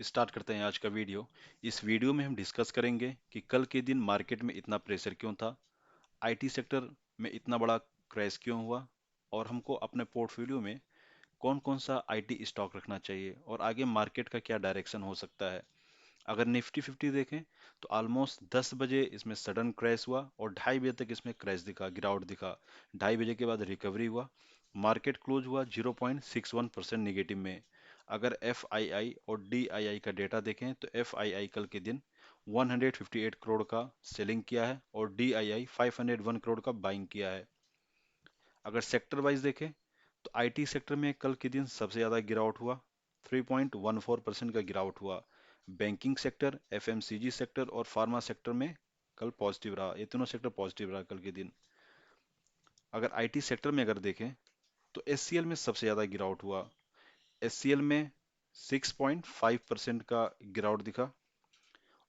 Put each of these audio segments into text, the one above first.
Start करते हैं आज का वीडियो। इस वीडियो में हम डिस्कस करेंगे कि कल के दिन मार्केट में इतना प्रेशर क्यों था, आईटी सेक्टर में इतना बड़ा क्रैश क्यों हुआ, और हमको अपने पोर्टफोलियो में कौन कौन सा आईटी स्टॉक रखना चाहिए और आगे मार्केट का क्या डायरेक्शन हो सकता है। अगर निफ्टी 50 देखें तो ऑलमोस्ट 10 बजे इसमें सडन क्रैश हुआ और 2:30 बजे तक इसमें क्रैश दिखा, गिरावट दिखा। 2:30 बजे के बाद रिकवरी हुआ, मार्केट क्लोज हुआ 0.61% निगेटिव में। अगर एफ आई आई और डी आई आई का डेटा देखें तो एफ आई आई कल के दिन 158 करोड़ का सेलिंग किया है और डी आई आई 501 करोड़ का बाइंग किया है। अगर सेक्टर वाइज देखें तो आईटी सेक्टर में कल के दिन सबसे ज़्यादा गिरावट हुआ, 3.14% का गिरावट हुआ। बैंकिंग सेक्टर, एफएमसीजी सेक्टर और फार्मा सेक्टर में कल पॉजिटिव रहा, ये तीनों सेक्टर पॉजिटिव रहा कल के दिन। अगर आईटी सेक्टर में अगर देखें तो एचसीएल में सबसे ज़्यादा गिरावट हुआ। एचसीएल में 6.5% का गिरावट दिखा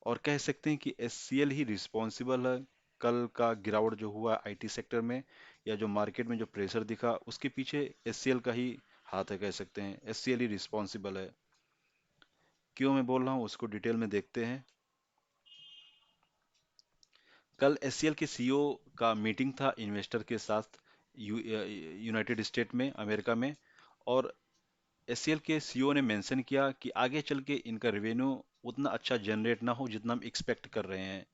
और कह सकते हैं कि एचसीएल ही रिस्पॉन्सिबल है कल का गिरावट जो हुआ आईटी सेक्टर में, या जो मार्केट में जो प्रेशर दिखा उसके पीछे एचसीएल का ही हाथ है, कह सकते हैं एचसीएल ही रिस्पॉन्सिबल है। क्यों मैं बोल रहा हूँ उसको डिटेल में देखते हैं। कल एचसीएल के सीईओ का मीटिंग था इन्वेस्टर के साथ यूनाइटेड स्टेट में, अमेरिका में। और एचसीएल के सीईओ ने मेंशन किया कि आगे चल के इनका रेवेन्यू उतना अच्छा जनरेट ना हो जितना हम एक्सपेक्ट कर रहे हैं।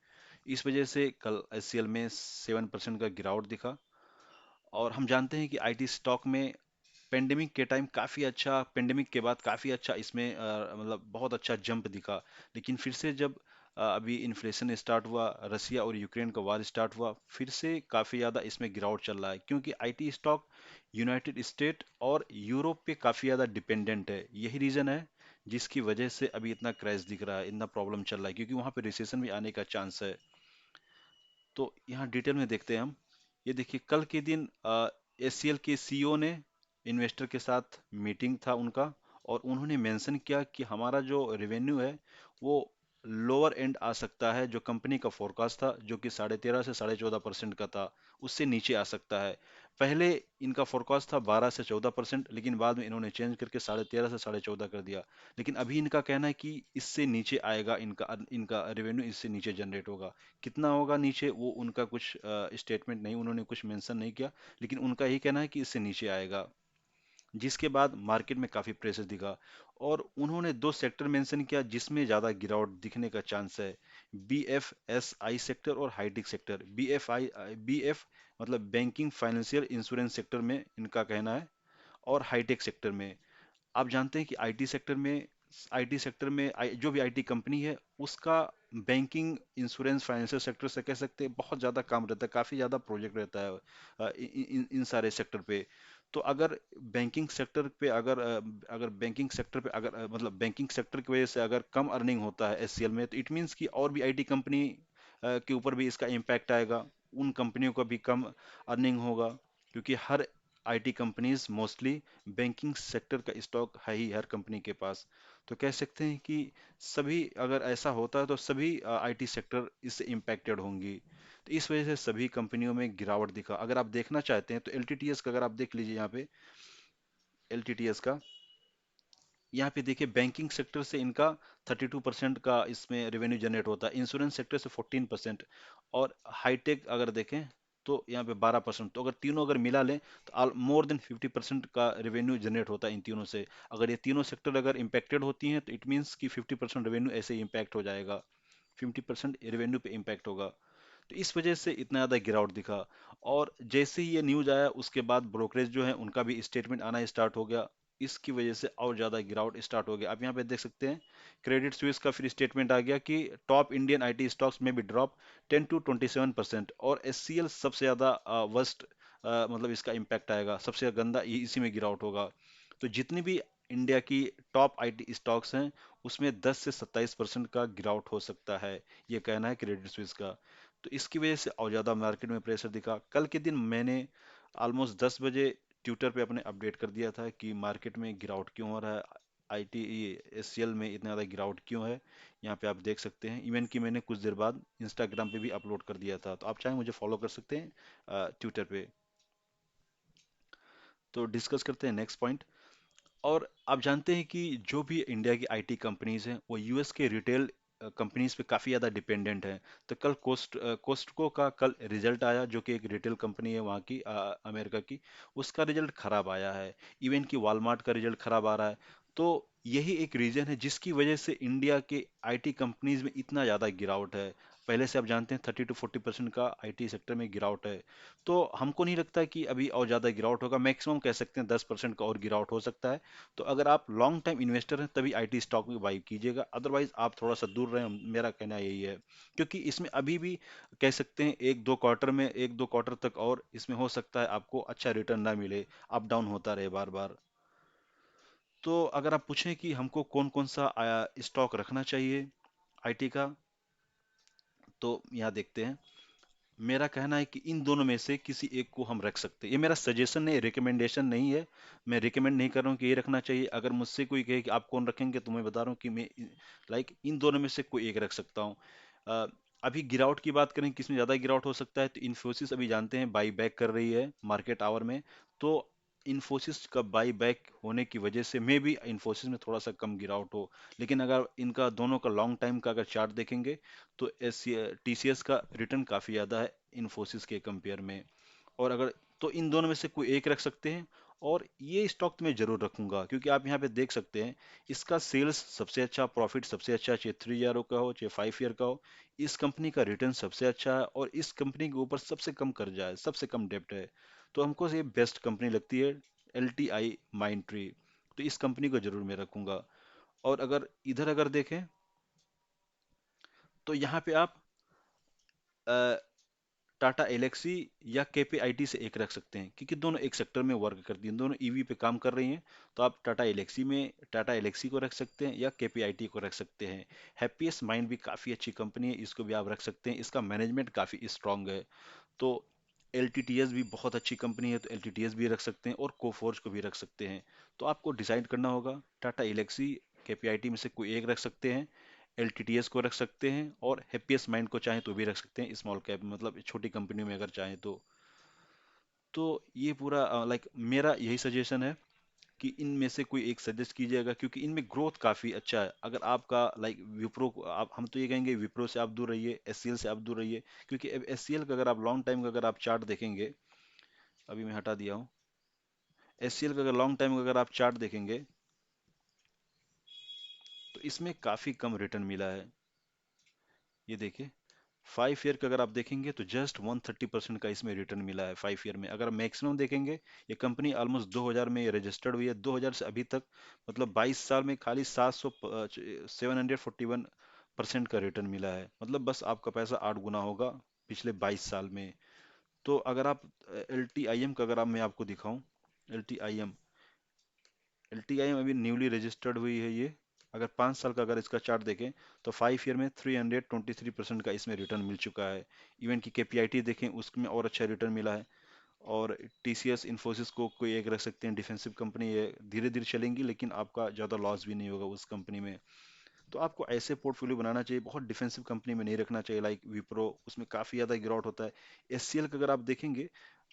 इस वजह से कल एचसीएल में 7% का गिरावट दिखा। और हम जानते हैं कि आईटी स्टॉक में पेंडेमिक के टाइम काफ़ी अच्छा, पेंडेमिक के बाद काफ़ी अच्छा इसमें मतलब बहुत अच्छा जंप दिखा। लेकिन फिर से जब अभी इन्फ्लेशन स्टार्ट हुआ, रसिया और यूक्रेन का वार स्टार्ट हुआ, फिर से काफ़ी ज़्यादा इसमें गिरावट चल रहा है, क्योंकि आईटी स्टॉक यूनाइटेड स्टेट और यूरोप पे काफ़ी ज़्यादा डिपेंडेंट है। यही रीज़न है जिसकी वजह से अभी इतना क्रैश दिख रहा है, इतना प्रॉब्लम चल रहा है, क्योंकि वहाँ पे रिसेशन भी आने का चांस है। तो यहाँ डिटेल में देखते हैं हम। ये देखिए कल के दिन एचसीएल के सीईओ ने इन्वेस्टर के साथ मीटिंग था उनका, और उन्होंने मेंशन किया कि हमारा जो रेवेन्यू है वो लोअर एंड आ सकता है। जो कंपनी का फोरकास्ट था जो कि 13.5 से 14.5% का था, उससे नीचे आ सकता है। पहले इनका फोरकास्ट था 12 से 14%, लेकिन बाद में इन्होंने चेंज करके 13.5 से 14.5 कर दिया। लेकिन अभी इनका कहना है कि इससे नीचे आएगा, इनका इनका रेवेन्यू इससे नीचे जनरेट होगा। कितना होगा नीचे वो उनका कुछ स्टेटमेंट नहीं, उन्होंने कुछ मेंशन नहीं किया, लेकिन उनका यही कहना है कि इससे नीचे आएगा। जिसके बाद मार्केट में काफी प्रेशर दिखा। और उन्होंने दो सेक्टर मेंशन किया जिसमें ज्यादा गिरावट दिखने का चांस है, बीएफएसआई सेक्टर और हाईटेक सेक्टर। बीएफ मतलब बैंकिंग फाइनेंशियल इंश्योरेंस सेक्टर में इनका कहना है, और हाईटेक सेक्टर में। आप जानते हैं कि आईटी सेक्टर में जो भी आईटी कंपनी है उसका बैंकिंग, इंश्योरेंस, फाइनेंशियल सेक्टर से कह सकते हैं बहुत ज़्यादा काम रहता है, काफ़ी ज़्यादा प्रोजेक्ट रहता है इन सारे सेक्टर पे। तो अगर बैंकिंग सेक्टर पे अगर बैंकिंग सेक्टर पे मतलब बैंकिंग सेक्टर की वजह से अगर कम अर्निंग होता है एचसीएल में, तो इट मीन्स कि और भी आईटी कंपनी के ऊपर भी इसका इम्पैक्ट आएगा, उन कंपनियों का भी कम अर्निंग होगा। क्योंकि हर IT companies mostly banking sector का स्टॉक है ही हर कंपनी के पास। तो कह सकते हैं कि सभी, अगर ऐसा होता है तो सभी आईटी सेक्टर इससे इम्पैक्टेड होंगी। तो इस वजह से सभी कंपनियों में गिरावट दिखा। अगर आप देखना चाहते हैं तो एलटीटीएस का अगर आप देख लीजिए, यहाँ पे एलटीटीएस का, यहाँ पे देखिए बैंकिंग सेक्टर से इनका 32% का इसमें रेवेन्यू जनरेट होता है, इंश्योरेंस सेक्टर से 14%, और हाईटेक अगर देखें तो यहाँ पे 12%। तो अगर तीनों अगर मिला लें तो मोर देन 50% का रेवेन्यू जनरेट होता है इन तीनों से। अगर ये तीनों सेक्टर अगर इम्पैक्टेड होती हैं तो इट मीन्स कि 50% रेवेन्यू ऐसे ही इम्पैक्ट हो जाएगा, 50% रेवेन्यू पे इम्पैक्ट होगा। तो इस वजह से इतना ज़्यादा गिरावट दिखा। और जैसे ही ये न्यूज़ आया उसके बाद ब्रोकरेज जो है उनका भी स्टेटमेंट आना स्टार्ट हो गया। इसकी वजह से और ज़्यादा गिरावट स्टार्ट हो गया। आप यहाँ पे देख सकते हैं क्रेडिट स्विस का फिर स्टेटमेंट आ गया कि टॉप इंडियन आईटी स्टॉक्स में भी ड्रॉप 10 to 27%, और एचसीएल सबसे ज़्यादा वर्स्ट, मतलब इसका इम्पैक्ट आएगा, सबसे गंदा इसी में गिरावट होगा। तो जितनी भी इंडिया की टॉप आईटी स्टॉक्स हैं उसमें 10 से 27% का गिरावट हो सकता है, ये कहना है क्रेडिट स्विस का। तो इसकी वजह से और ज़्यादा मार्केट में प्रेशर दिखा। कल के दिन मैंने ऑलमोस्ट 10 बजे ट्विटर पे अपने अपडेट कर दिया था कि मार्केट में गिरावट क्यों हो रहा है, आईटी एससीएल में इतना ज़्यादा गिरावट क्यों है। यहाँ पे आप देख सकते हैं, इवन कि मैंने कुछ देर बाद इंस्टाग्राम पे भी अपलोड कर दिया था, तो आप चाहें मुझे फॉलो कर सकते हैं ट्विटर पे। तो डिस्कस करते हैं नेक्स्ट पॉइंट। और आप जानते हैं कि जो भी इंडिया की आईटी कंपनीज हैं वो यूएस के रिटेल कंपनीज पे काफ़ी ज़्यादा डिपेंडेंट हैं। तो कल कोस्टको का कल रिजल्ट आया, जो कि एक रिटेल कंपनी है वहाँ की, अमेरिका की। उसका रिजल्ट खराब आया है। इवन कि वॉलमार्ट का रिजल्ट खराब आ रहा है। तो यही एक रीजन है जिसकी वजह से इंडिया के आईटी कंपनीज में इतना ज़्यादा गिरावट है। पहले से आप जानते हैं 30 to 40% का आईटी सेक्टर में गिरावट है। तो हमको नहीं लगता कि अभी और ज़्यादा गिरावट होगा। मैक्सिमम कह सकते हैं 10% का और गिरावट हो सकता है। तो अगर आप लॉन्ग टाइम इन्वेस्टर हैं तभी आईटी स्टॉक में बाई कीजिएगा, अदरवाइज आप थोड़ा सा दूर रहें, मेरा कहना यही है। क्योंकि इसमें अभी भी कह सकते हैं एक दो क्वार्टर तक और इसमें हो सकता है आपको अच्छा रिटर्न ना मिले, अप डाउन होता रहे बार बार। तो अगर आप पूछें कि हमको कौन कौन सा स्टॉक रखना चाहिए आईटी का, तो यहाँ देखते हैं। मेरा कहना है कि इन दोनों में से किसी एक को हम रख सकते हैं। ये मेरा सजेशन है, रिकमेंडेशन नहीं है। मैं रिकमेंड नहीं कर रहा हूँ कि ये रखना चाहिए। अगर मुझसे कोई कहे कि आप कौन रखेंगे, तो मैं बता रहा हूँ कि मैं इन दोनों में से कोई एक रख सकता हूँ। अ, अभी गिरावट की बात करें, किसमें ज़्यादा गिरावट हो सकता है, तो इन्फोसिस अभी जानते हैं बाई बैक कर रही है मार्केट आवर में। तो इन्फोसिस का बाई बैक होने की वजह से मे भी इन्फोसिस में थोड़ा सा कम गिरावट हो। लेकिन अगर इनका दोनों का लॉन्ग टाइम का अगर चार्ट देखेंगे, तो एस टीसीएस का रिटर्न काफ़ी ज़्यादा है इन्फोसिस के कंपेयर में। और अगर तो इन दोनों में से कोई एक रख सकते हैं। और ये स्टॉक तो मैं जरूर रखूंगा, क्योंकि आप यहाँ पे देख सकते हैं इसका सेल्स सबसे अच्छा, प्रॉफिट सबसे अच्छा, चाहे 3 ईयर का हो चाहे 5 ईयर का हो। इस कंपनी का रिटर्न सबसे अच्छा है, और इस कंपनी के ऊपर सबसे कम कर्जा है, सबसे कम डेब्ट है। तो हमको ये बेस्ट कंपनी लगती है, L T I mind tree. तो इस कंपनी को जरूर मैं रखूंगा। और अगर इधर अगर देखें, तो यहाँ पे आप टाटा एलेक्सी या केपीआईटी से एक रख सकते हैं, क्योंकि दोनों एक सेक्टर में वर्क करती हैं, दोनों ईवी पे काम कर रही हैं। तो आप टाटा एलेक्सी को रख सकते हैं या केपीआईटी को रख सकते हैं। हैप्पीएस्ट माइंड भी काफ़ी अच्छी कंपनी है, इसको भी आप रख सकते हैं, इसका मैनेजमेंट काफ़ी स्ट्रांग है। तो एलटीटीएस भी बहुत अच्छी कंपनी है, तो एलटीटीएस भी रख सकते हैं, और कोफोर्ज को भी रख सकते हैं। तो आपको डिसाइड करना होगा, टाटा एलेक्सी, केपीआईटी में से कोई एक रख सकते हैं, एलटीटीएस को रख सकते हैं, और हैप्पीएस्ट माइंड को चाहें तो भी रख सकते हैं, स्मॉल कैप मतलब छोटी कंपनी में अगर चाहें तो ये पूरा मेरा यही सजेशन है कि इनमें से कोई एक सजेस्ट कीजिएगा, क्योंकि इनमें ग्रोथ काफ़ी अच्छा है। अगर आपका विप्रो आप, हम तो ये कहेंगे विप्रो से आप दूर रहिए, एचसीएल से आप दूर रहिए। क्योंकि एचसीएल का अगर आप लॉन्ग टाइम का अगर आप चार्ट देखेंगे, अभी मैं हटा दिया हूँ। एचसीएल का अगर लॉन्ग टाइम का अगर आप चार्ट देखेंगे, तो इसमें काफ़ी कम रिटर्न मिला है। ये देखिए, 5 ईयर का अगर आप देखेंगे तो जस्ट 130% का इसमें रिटर्न मिला है 5 ईयर में। अगर मैक्सिमम देखेंगे, ये कंपनी ऑलमोस्ट 2000 में रजिस्टर्ड हुई है, 2000 से अभी तक मतलब 22 साल में खाली 741% का रिटर्न मिला है। मतलब बस आपका पैसा 8 गुना होगा पिछले 22 साल में। तो अगर आप एल टी आई एम का अगर आप मैं आपको दिखाऊं, L T I am L T I am अभी न्यूली रजिस्टर्ड हुई है ये। अगर 5 साल का अगर इसका चार्ट देखें, तो 5 ईयर में 323% का इसमें रिटर्न मिल चुका है। इवन की केपीआईटी देखें, उसमें और अच्छा रिटर्न मिला है। और टीसीएस इन्फोसिस को कोई एक रख सकते हैं, डिफेंसिव कंपनी है, धीरे धीरे चलेंगी, लेकिन आपका ज़्यादा लॉस भी नहीं होगा उस कंपनी में। तो आपको ऐसे पोर्टफोलियो बनाना चाहिए, बहुत डिफेंसिव कंपनी में नहीं रखना चाहिए, लाइक विप्रो, उसमें काफ़ी ज़्यादा गिरावट होता है। एचसीएल का अगर आप देखेंगे,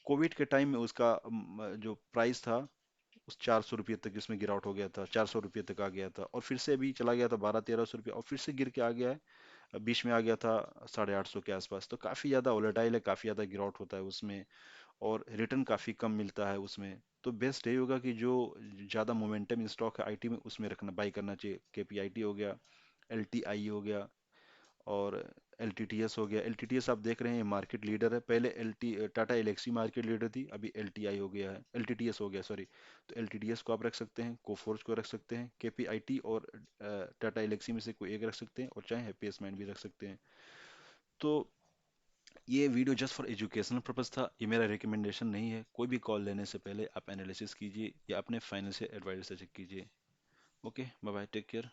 कोविड के टाइम में उसका जो प्राइस था, उस 400 रुपये तक इसमें गिरावट हो गया था, 400 रुपये तक आ गया था, और फिर से अभी चला गया था 1200-1300 रुपये, और फिर से गिर के आ गया है। बीच में आ गया था 850 के आसपास। तो काफ़ी ज़्यादा वोलेटाइल है, काफ़ी ज़्यादा गिरावट होता है उसमें, और रिटर्न काफ़ी कम मिलता है उसमें। तो बेस्ट यही होगा कि जो ज़्यादा मोमेंटम स्टॉक है आईटी में, उसमें रखना, बाई करना चाहिए। केपीआईटी हो गया, एलटीआई हो गया, और एलटीटीएस हो गया। एलटीटीएस आप देख रहे हैं मार्केट लीडर है, पहले LT Tata Elxsi market leader थी, अभी एलटीआई हो गया है, एलटीटीएस हो गया सॉरी। तो एलटीटीएस को आप रख सकते हैं, कोफोर्ज को रख सकते हैं, केपीआईटी और टाटा एलेक्सी में से कोई एक रख सकते हैं, और चाहे हैप्पीएस्ट माइंड भी रख सकते हैं। तो ये video just for educational purpose था, ये मेरा रिकमेंडेशन नहीं है। कोई भी कॉल लेने से पहले आप एनालिसिस कीजिए या अपने फाइनेंशियल एडवाइजर से चेक कीजिए। Okay, bye bye, take care.